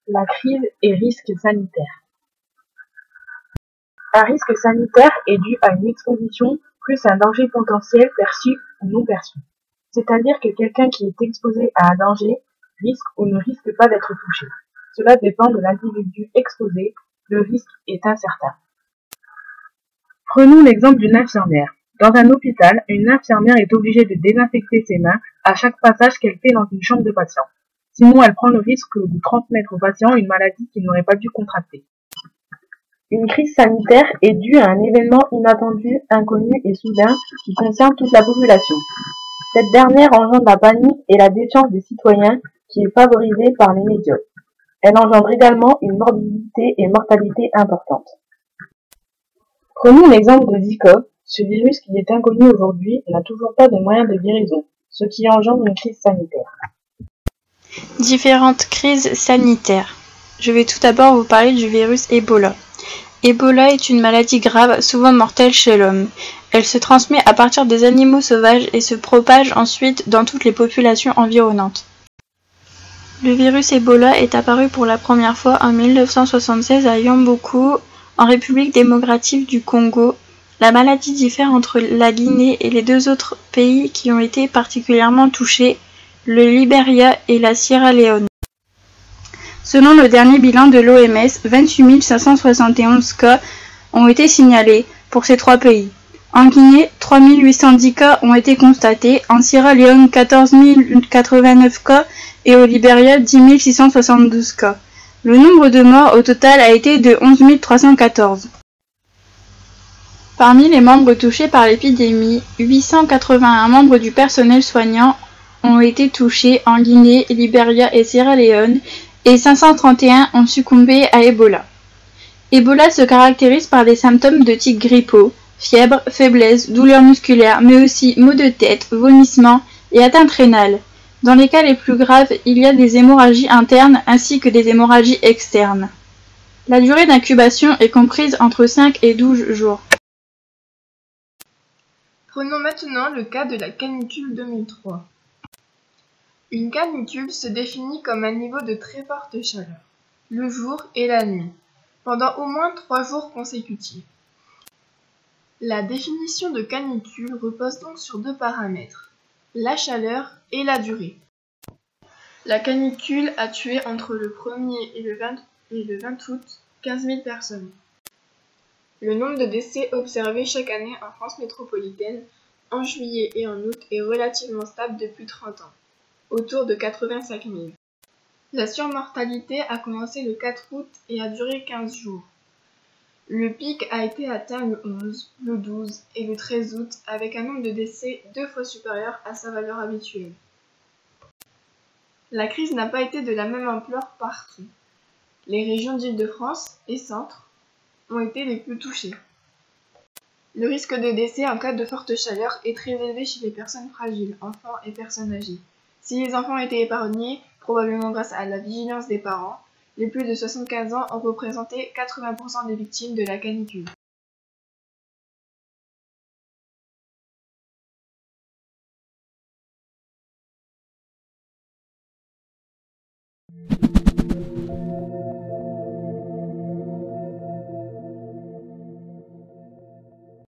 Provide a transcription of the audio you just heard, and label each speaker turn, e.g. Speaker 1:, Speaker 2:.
Speaker 1: la crise et risque sanitaire. Un risque sanitaire est dû à une exposition plus un danger potentiel perçu ou non perçu. C'est-à-dire que quelqu'un qui est exposé à un danger risque ou ne risque pas d'être touché. Cela dépend de l'individu exposé, le risque est incertain. Prenons l'exemple d'une infirmière. Dans un hôpital, une infirmière est obligée de désinfecter ses mains à chaque passage qu'elle fait dans une chambre de patient. Sinon, elle prend le risque de transmettre au patient une maladie qu'il n'aurait pas dû contracter. Une crise sanitaire est due à un événement inattendu, inconnu et soudain qui concerne toute la population. Cette dernière engendre la panique et la défiance des citoyens qui est favorisée par les médias. Elle engendre également une morbidité et mortalité importante. Prenons l'exemple de Zika. Ce virus qui est inconnu aujourd'hui n'a toujours pas de moyen de guérison, ce qui engendre une crise sanitaire.
Speaker 2: Différentes crises sanitaires. Je vais tout d'abord vous parler du virus Ebola. Ebola est une maladie grave, souvent mortelle chez l'homme. Elle se transmet à partir des animaux sauvages et se propage ensuite dans toutes les populations environnantes. Le virus Ebola est apparu pour la première fois en 1976 à Yamboko, en République démocratique du Congo. La maladie diffère entre la Guinée et les deux autres pays qui ont été particulièrement touchés, le Libéria et la Sierra Leone. Selon le dernier bilan de l'OMS, 28 571 cas ont été signalés pour ces trois pays. En Guinée, 3 810 cas ont été constatés, en Sierra Leone, 14 089 cas et au Libéria, 10 672 cas. Le nombre de morts au total a été de 11 314. Parmi les membres touchés par l'épidémie, 881 membres du personnel soignant ont été touchés en Guinée, Libéria et Sierra Leone et 531 ont succombé à Ebola. Ebola se caractérise par des symptômes de type grippaux, fièvre, faiblesse, douleurs musculaires, mais aussi maux de tête, vomissements et atteintes rénales. Dans les cas les plus graves, il y a des hémorragies internes ainsi que des hémorragies externes. La durée d'incubation est comprise entre 5 et 12 jours.
Speaker 3: Prenons maintenant le cas de la canicule 2003. Une canicule se définit comme un niveau de très forte chaleur, le jour et la nuit, pendant au moins 3 jours consécutifs. La définition de canicule repose donc sur deux paramètres, la chaleur et la durée. La canicule a tué entre le 1er et le 20 août 15 000 personnes. Le nombre de décès observés chaque année en France métropolitaine en juillet et en août est relativement stable depuis 30 ans, autour de 85 000. La surmortalité a commencé le 4 août et a duré 15 jours. Le pic a été atteint le 11, le 12 et le 13 août avec un nombre de décès 2 fois supérieur à sa valeur habituelle. La crise n'a pas été de la même ampleur partout. Les régions d'Île-de-France et Centre ont été les plus touchées. Le risque de décès en cas de forte chaleur est très élevé chez les personnes fragiles, enfants et personnes âgées. Si les enfants étaient épargnés, probablement grâce à la vigilance des parents, les plus de 75 ans ont représenté 80% des victimes de la canicule.